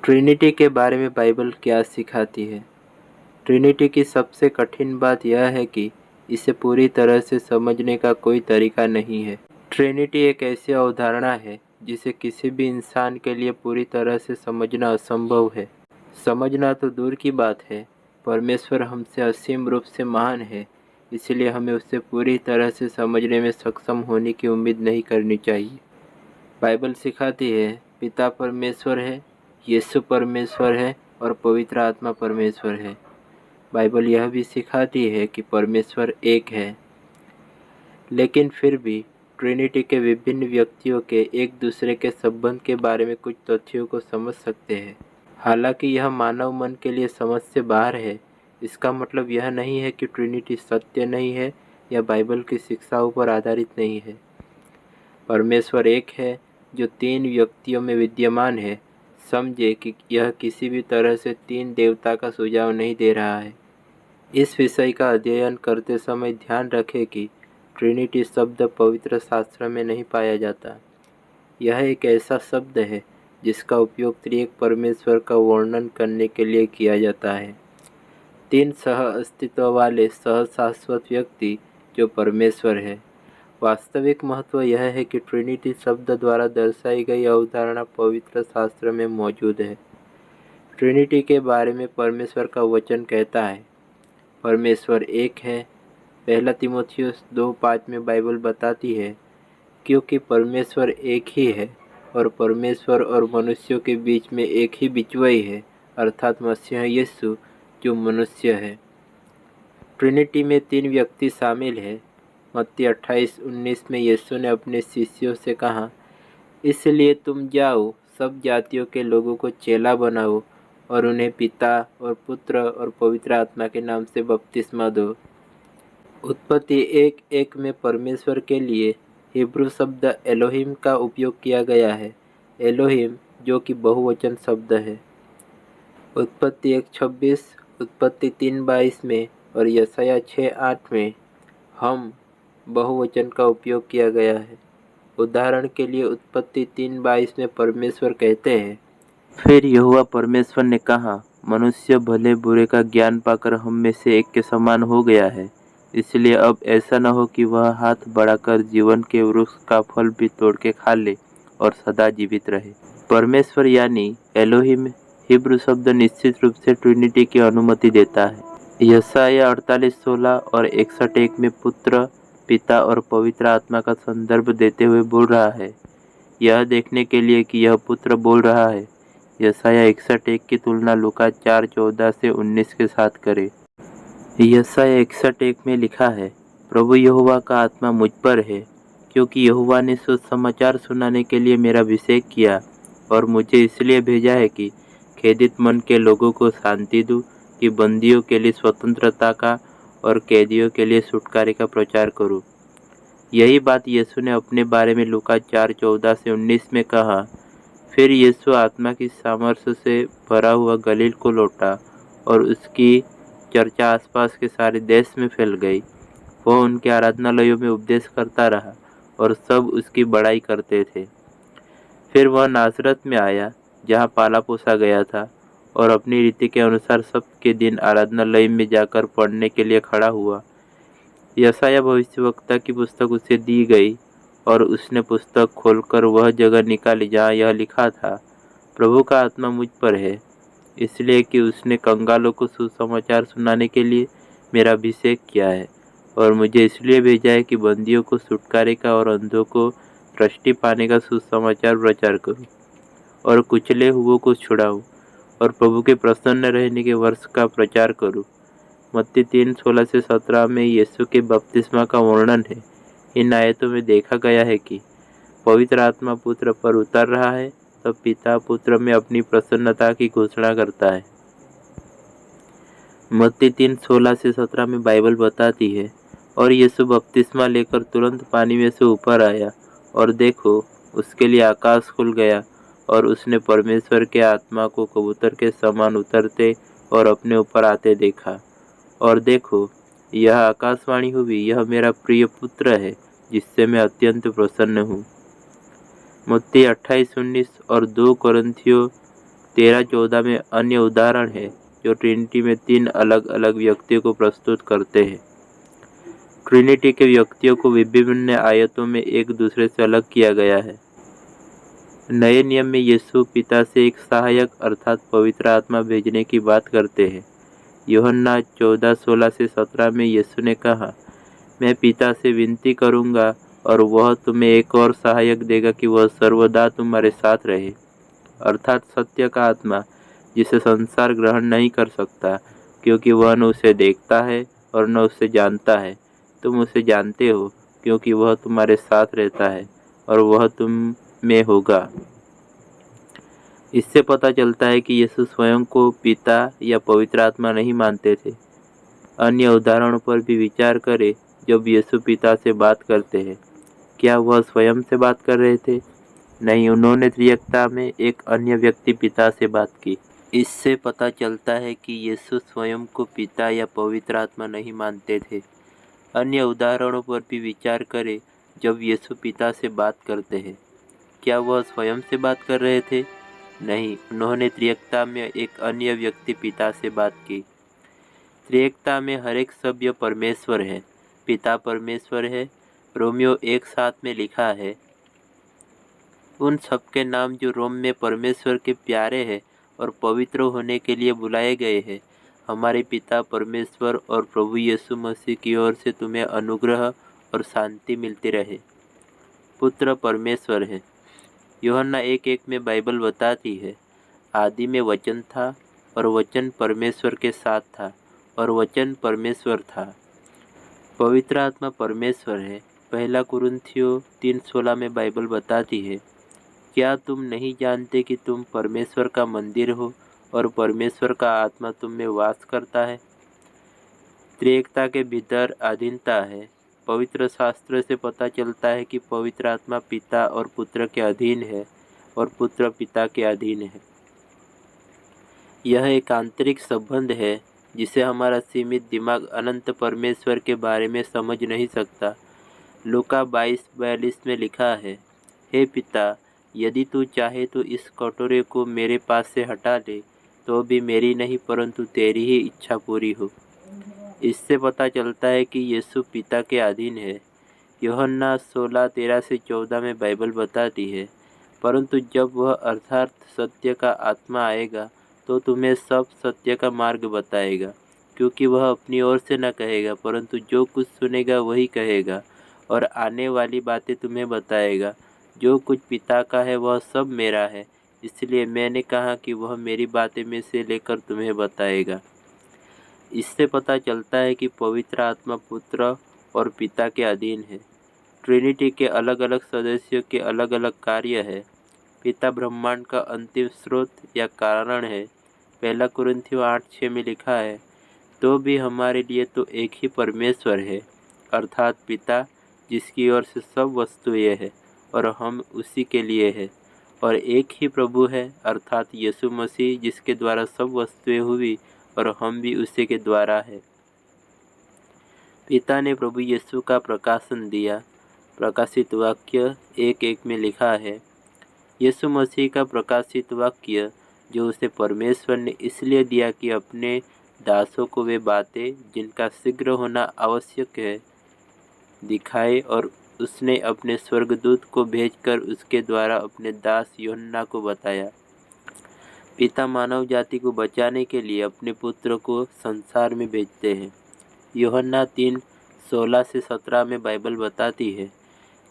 Trinity के बारे में बाइबल क्या सिखाती है? ट्रिनिटी की सबसे कठिन बात यह है कि इसे पूरी तरह से समझने का कोई तरीका नहीं है। ट्रिनिटी एक ऐसी अवधारणा है जिसे किसी भी इंसान के लिए पूरी तरह से समझना असंभव है। समझना तो दूर की बात है, परमेश्वर हमसे असीम रूप से महान है, इसलिए हमें उसे पूरी तरह से समझने में सक्षम होने की उम्मीद नहीं करनी चाहिए। बाइबल सिखाती है पिता परमेश्वर है, यीशु परमेश्वर है और पवित्र आत्मा परमेश्वर है। बाइबल यह भी सिखाती है कि परमेश्वर एक है, लेकिन फिर भी ट्रिनिटी के विभिन्न व्यक्तियों के एक दूसरे के संबंध के बारे में कुछ तथ्यों को समझ सकते हैं। हालांकि यह मानव मन के लिए समझ से बाहर है, इसका मतलब यह नहीं है कि ट्रिनिटी सत्य नहीं है या बाइबल की शिक्षाओं पर आधारित नहीं है। परमेश्वर एक है जो तीन व्यक्तियों में विद्यमान है। समझे कि यह किसी भी तरह से तीन देवता का सुझाव नहीं दे रहा है। इस विषय का अध्ययन करते समय ध्यान रखें कि ट्रिनिटी शब्द पवित्र शास्त्र में नहीं पाया जाता। यह एक ऐसा शब्द है जिसका उपयोग त्रिएक परमेश्वर का वर्णन करने के लिए किया जाता है। तीन सह अस्तित्व वाले सहशाश्वत व्यक्ति जो परमेश्वर है। वास्तविक महत्व यह है कि ट्रिनिटी शब्द द्वारा दर्शाई गई अवधारणा पवित्र शास्त्र में मौजूद है। ट्रिनिटी के बारे में परमेश्वर का वचन कहता है, परमेश्वर एक है। पहला तीमुथियुस 2:5 में बाइबल बताती है, क्योंकि परमेश्वर एक ही है और परमेश्वर और मनुष्यों के बीच में एक ही बिचवई है, अर्थात मसीह यीशु जो मनुष्य है। ट्रिनिटी में तीन व्यक्ति शामिल हैं। मत्ती 28:19 में यीशु ने अपने शिष्यों से कहा, इसलिए तुम जाओ, सब जातियों के लोगों को चेला बनाओ और उन्हें पिता और पुत्र और पवित्र आत्मा के नाम से बपतिस्मा दो। उत्पत्ति 1:1 में परमेश्वर के लिए हिब्रू शब्द एलोहिम का उपयोग किया गया है। एलोहिम जो कि बहुवचन शब्द है। उत्पत्ति 1:26, उत्पत्ति 3:22 में और यशायाह 6:8 में हम बहुवचन का उपयोग किया गया है। उदाहरण के लिए उत्पत्ति 3:22 में परमेश्वर कहते हैं, फिर यहोवा परमेश्वर ने कहा, मनुष्य भले बुरे का ज्ञान पाकर हम में से एक के समान हो गया है, इसलिए अब ऐसा न हो कि वह हाथ बढ़ाकर जीवन के वृक्ष का फल भी तोड़ के खा ले और सदा जीवित रहे। परमेश्वर यानी एलोहिम हिब्रू शब्द निश्चित रूप से ट्रिनिटी की अनुमति देता है। यशायाह 48:16 और 61:1 में पुत्र, पिता और पवित्र आत्मा का संदर्भ देते हुए बोल रहा है। यह देखने के लिए कि यह पुत्र बोल रहा है, यशायाह 61:1 की तुलना लूका 4:14 से 19 के साथ करें। यशायाह 61:1 में लिखा है, प्रभु यहोवा का आत्मा मुझ पर है, क्योंकि यहोवा ने सुसमाचार सुनाने के लिए मेरा अभिषेक किया और मुझे इसलिए भेजा है कि खेदित मन के लोगों को शांति दूं, कि बंदियों के लिए स्वतंत्रता का और कैदियों के लिए छुटकारे का प्रचार करूं। यही बात यीशु ने अपने बारे में लूका 4:14 से 19 में कहा। फिर यीशु आत्मा की सामर्थ्य से भरा हुआ गलील को लौटा और उसकी चर्चा आसपास के सारे देश में फैल गई। वह उनके आराधनालयों में उपदेश करता रहा और सब उसकी बड़ाई करते थे। फिर वह नासरत में आया, जहाँ पाला पोसा गया था, और अपनी रीति के अनुसार सबके दिन आराधनालय में जाकर पढ़ने के लिए खड़ा हुआ। यशायाह भविष्यवक्ता की पुस्तक उसे दी गई और उसने पुस्तक खोलकर वह जगह निकाली जहाँ यह लिखा था, प्रभु का आत्मा मुझ पर है, इसलिए कि उसने कंगालों को सुसमाचार सुनाने के लिए मेरा अभिषेक किया है और मुझे इसलिए भेजा है कि बंदियों को छुटकारे का और अंधों को दृष्टि पाने का सुसमाचार प्रचार करूं और कुचले हुओं को छुड़ाऊं और प्रभु के प्रसन्न रहने के वर्ष का प्रचार करूं। मत्ती 3:16 से 17 में यीशु के बपतिस्मा का वर्णन है। इन आयतों में देखा गया है कि पवित्र आत्मा पुत्र पर उतर रहा है, तब पिता पुत्र में अपनी प्रसन्नता की घोषणा करता है। मत्ती 3:16 से 17 में बाइबल बताती है, और यीशु बपतिस्मा लेकर तुरंत पानी में से ऊपर आया, और देखो उसके लिए आकाश खुल गया और उसने परमेश्वर के आत्मा को कबूतर के समान उतरते और अपने ऊपर आते देखा। और देखो यह आकाशवाणी हुई, यह मेरा प्रिय पुत्र है जिससे मैं अत्यंत प्रसन्न हूँ। मत्ती 28:19 और 2 कोरिन्थियों 13-14 में अन्य उदाहरण है जो ट्रिनिटी में 3 अलग अलग व्यक्तियों को प्रस्तुत करते हैं। ट्रिनिटी के व्यक्तियों को विभिन्न आयतों में एक दूसरे से अलग किया गया है। नए नियम में यीशु पिता से एक सहायक अर्थात पवित्र आत्मा भेजने की बात करते हैं। यूहन्ना 14:16-17 में यीशु ने कहा, मैं पिता से विनती करूंगा और वह तुम्हें एक और सहायक देगा कि वह सर्वदा तुम्हारे साथ रहे, अर्थात सत्य का आत्मा, जिसे संसार ग्रहण नहीं कर सकता क्योंकि वह न उसे देखता है और न उसे जानता है। तुम उसे जानते हो क्योंकि वह तुम्हारे साथ रहता है और वह तुम में होगा। इससे पता चलता है कि यीशु स्वयं को पिता या पवित्र आत्मा नहीं मानते थे। अन्य उदाहरणों पर भी विचार करें। जब यीशु पिता से बात करते हैं, क्या वह स्वयं से बात कर रहे थे? नहीं, उन्होंने त्रिएकता में एक अन्य व्यक्ति पिता से बात की। इससे पता चलता है कि यीशु स्वयं को पिता या पवित्र आत्मा नहीं मानते थे। अन्य उदाहरणों पर भी विचार करें। जब यीशु पिता से बात करते हैं, क्या वह स्वयं से बात कर रहे थे? नहीं, उन्होंने त्रिएकता में एक अन्य व्यक्ति पिता से बात की। त्रिएकता में हर एक सभ्य परमेश्वर है, पिता परमेश्वर है। रोमियो 1:7 में लिखा है, उन सबके नाम जो रोम में परमेश्वर के प्यारे हैं और पवित्र होने के लिए बुलाए गए हैं। हमारे पिता परमेश्वर और प्रभु यीशु मसीह की ओर से तुम्हें अनुग्रह और शांति मिलती रहे। पुत्र परमेश्वर है। यूहन्ना 1:1 में बाइबल बताती है, आदि में वचन था और वचन परमेश्वर के साथ था और वचन परमेश्वर था। पवित्र आत्मा परमेश्वर है। 1 कुरिन्थियों 3:16 में बाइबल बताती है, क्या तुम नहीं जानते कि तुम परमेश्वर का मंदिर हो और परमेश्वर का आत्मा तुम में वास करता है? त्रिएकता के भीतर अधीनता है। पवित्र शास्त्र से पता चलता है कि पवित्र आत्मा पिता और पुत्र के अधीन है और पुत्र पिता के अधीन है। यह एक आंतरिक संबंध है जिसे हमारा सीमित दिमाग अनंत परमेश्वर के बारे में समझ नहीं सकता। लूका 22:42 में लिखा है, हे पिता, यदि तू चाहे तो इस कटोरे को मेरे पास से हटा ले, तो भी मेरी नहीं परंतु तेरी ही इच्छा पूरी हो। इससे पता चलता है कि यीशु पिता के अधीन है। यूहन्ना 16:13-14 में बाइबल बताती है, परंतु जब वह अर्थात सत्य का आत्मा आएगा तो तुम्हें सब सत्य का मार्ग बताएगा, क्योंकि वह अपनी ओर से न कहेगा परंतु जो कुछ सुनेगा वही कहेगा और आने वाली बातें तुम्हें बताएगा। जो कुछ पिता का है वह सब मेरा है, इसलिए मैंने कहा कि वह मेरी बातें में से लेकर तुम्हें बताएगा। इससे पता चलता है कि पवित्र आत्मा पुत्र और पिता के अधीन है। ट्रिनिटी के अलग अलग सदस्यों के अलग अलग कार्य है। पिता ब्रह्मांड का अंतिम स्रोत या कारण है। 1 कुरिन्थियों 8:6 में लिखा है, तो भी हमारे लिए तो एक ही परमेश्वर है, अर्थात पिता, जिसकी ओर से सब वस्तुएं है और हम उसी के लिए है, और एक ही प्रभु है, अर्थात यीशु मसीह, जिसके द्वारा सब वस्तुएं हुई और हम भी उसी के द्वारा है। पिता ने प्रभु यीशु का प्रकाशन दिया। प्रकाशित वाक्य 1:1 में लिखा है, यीशु मसीह का प्रकाशित वाक्य जो उसे परमेश्वर ने इसलिए दिया कि अपने दासों को वे बातें जिनका शीघ्र होना आवश्यक है दिखाए, और उसने अपने स्वर्गदूत को भेजकर उसके द्वारा अपने दास यूहन्ना को बताया। पिता मानव जाति को बचाने के लिए अपने पुत्र को संसार में भेजते हैं। यूहन्ना 3:16-17 में बाइबल बताती है,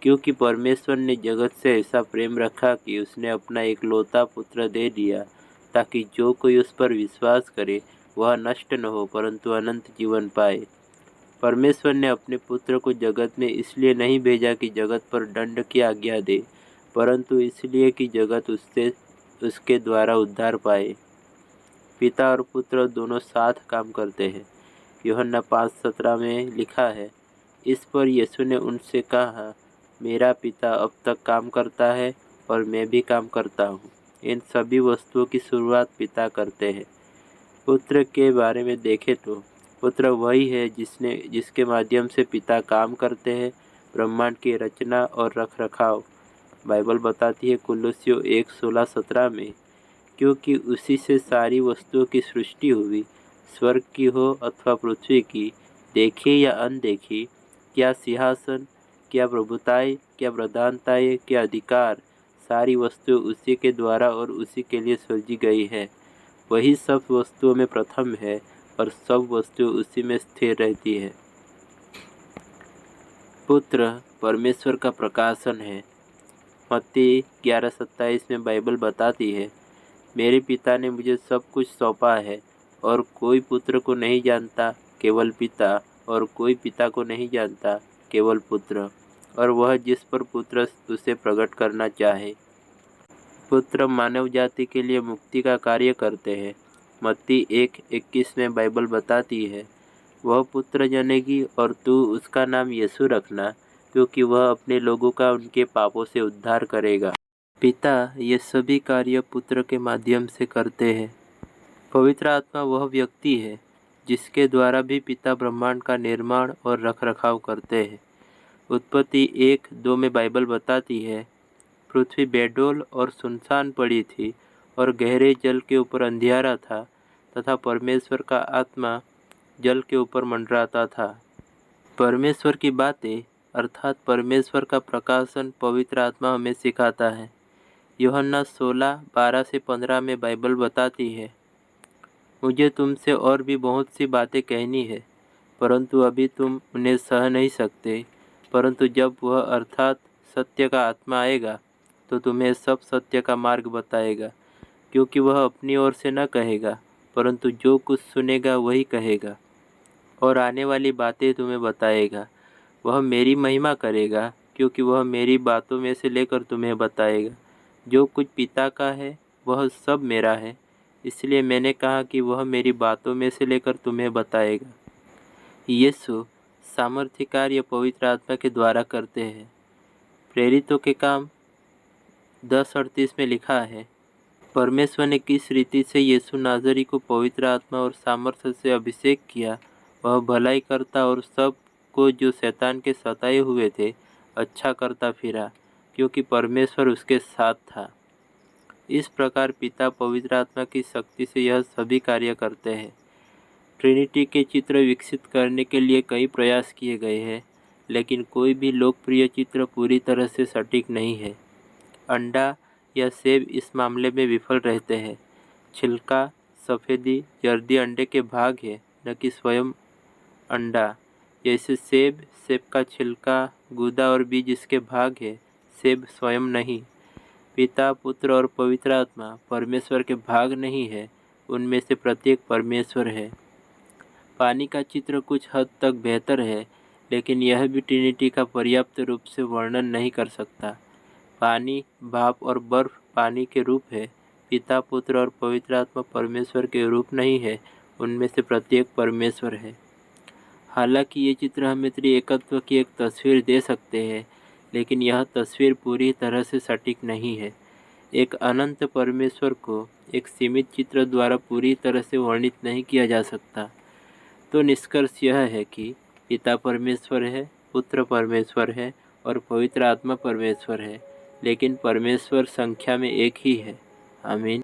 क्योंकि परमेश्वर ने जगत से ऐसा प्रेम रखा कि उसने अपना एकलौता पुत्र दे दिया, ताकि जो कोई उस पर विश्वास करे वह नष्ट न हो परंतु अनंत जीवन पाए। परमेश्वर ने अपने पुत्र को जगत में इसलिए नहीं भेजा कि जगत पर दंड की आज्ञा दे, परंतु इसलिए कि जगत उसके द्वारा उद्धार पाए। पिता और पुत्र दोनों साथ काम करते हैं। यूहन्ना 5:17 में लिखा है, इस पर यीशु ने उनसे कहा, मेरा पिता अब तक काम करता है और मैं भी काम करता हूँ। इन सभी वस्तुओं की शुरुआत पिता करते हैं। पुत्र के बारे में देखें तो पुत्र वही है जिसके माध्यम से पिता काम करते हैं, ब्रह्मांड की रचना और रख रखाव। बाइबल बताती है कुलुस्सियों 1:16-17 में क्योंकि उसी से सारी वस्तुओं की सृष्टि हुई, स्वर्ग की हो अथवा पृथ्वी की, देखी या अनदेखी, क्या सिंहासन, क्या प्रभुताएं, क्या प्रधानताएं, क्या अधिकार, सारी वस्तुएं उसी के द्वारा और उसी के लिए सृजी गई है। वही सब वस्तुओं में प्रथम है और सब वस्तुएं उसी में स्थिर रहती है। पुत्र परमेश्वर का प्रकाशन है। मत्ती 11:27 में बाइबल बताती है, मेरे पिता ने मुझे सब कुछ सौंपा है और कोई पुत्र को नहीं जानता केवल पिता, और कोई पिता को नहीं जानता केवल पुत्र, और वह जिस पर पुत्र उसे प्रकट करना चाहे। पुत्र मानव जाति के लिए मुक्ति का कार्य करते हैं। मत्ती 1:21 में बाइबल बताती है, वह पुत्र जनेगी और तू उसका नाम यीशु रखना, क्योंकि वह अपने लोगों का उनके पापों से उद्धार करेगा। पिता ये सभी कार्य पुत्र के माध्यम से करते हैं। पवित्र आत्मा वह व्यक्ति है जिसके द्वारा भी पिता ब्रह्मांड का निर्माण और रखरखाव करते हैं। उत्पत्ति 1:2 में बाइबल बताती है, पृथ्वी बेडौल और सुनसान पड़ी थी और गहरे जल के ऊपर अंधियारा था तथा परमेश्वर का आत्मा जल के ऊपर मंडराता था। परमेश्वर की बातें अर्थात परमेश्वर का प्रकाशन पवित्र आत्मा हमें सिखाता है। यूहन्ना 16:12-15 में बाइबल बताती है, मुझे तुमसे और भी बहुत सी बातें कहनी है, परंतु अभी तुम उन्हें सह नहीं सकते, परंतु जब वह अर्थात सत्य का आत्मा आएगा तो तुम्हें सब सत्य का मार्ग बताएगा, क्योंकि वह अपनी ओर से न कहेगा, परंतु जो कुछ सुनेगा वही कहेगा और आने वाली बातें तुम्हें बताएगा। वह मेरी महिमा करेगा, क्योंकि वह मेरी बातों में से लेकर तुम्हें बताएगा। जो कुछ पिता का है वह सब मेरा है, इसलिए मैंने कहा कि वह मेरी बातों में से लेकर तुम्हें बताएगा। यीशु सामर्थ्य कार्य पवित्र आत्मा के द्वारा करते हैं। प्रेरितों के काम 10:38 में लिखा है, परमेश्वर ने किस रीति से यीशु नाज़री को पवित्र आत्मा और सामर्थ्य से अभिषेक किया, वह भलाई करता और सब को जो शैतान के सताए हुए थे अच्छा करता फिरा, क्योंकि परमेश्वर उसके साथ था। इस प्रकार पिता पवित्र आत्मा की शक्ति से यह सभी कार्य करते हैं। ट्रिनिटी के चित्र विकसित करने के लिए कई प्रयास किए गए हैं, लेकिन कोई भी लोकप्रिय चित्र पूरी तरह से सटीक नहीं है। अंडा या सेब इस मामले में विफल रहते हैं। छिलका, सफ़ेदी, जर्दी अंडे के भाग है, न कि स्वयं अंडा। जैसे सेब का छिलका, गूदा और बीज इसके भाग है, सेब स्वयं नहीं। पिता, पुत्र और पवित्र आत्मा परमेश्वर के भाग नहीं है, उनमें से प्रत्येक परमेश्वर है। पानी का चित्र कुछ हद तक बेहतर है, लेकिन यह भी ट्रिनिटी का पर्याप्त रूप से वर्णन नहीं कर सकता। पानी, भाप और बर्फ पानी के रूप है। पिता, पुत्र और पवित्र आत्मा परमेश्वर के रूप नहीं है, उनमें से प्रत्येक परमेश्वर है। हालांकि ये चित्र हमें त्रिएकत्व की एक तस्वीर दे सकते हैं, लेकिन यह तस्वीर पूरी तरह से सटीक नहीं है। एक अनंत परमेश्वर को एक सीमित चित्र द्वारा पूरी तरह से वर्णित नहीं किया जा सकता। तो निष्कर्ष यह है कि पिता परमेश्वर है, पुत्र परमेश्वर है और पवित्र आत्मा परमेश्वर है, लेकिन परमेश्वर संख्या में एक ही है। आमीन।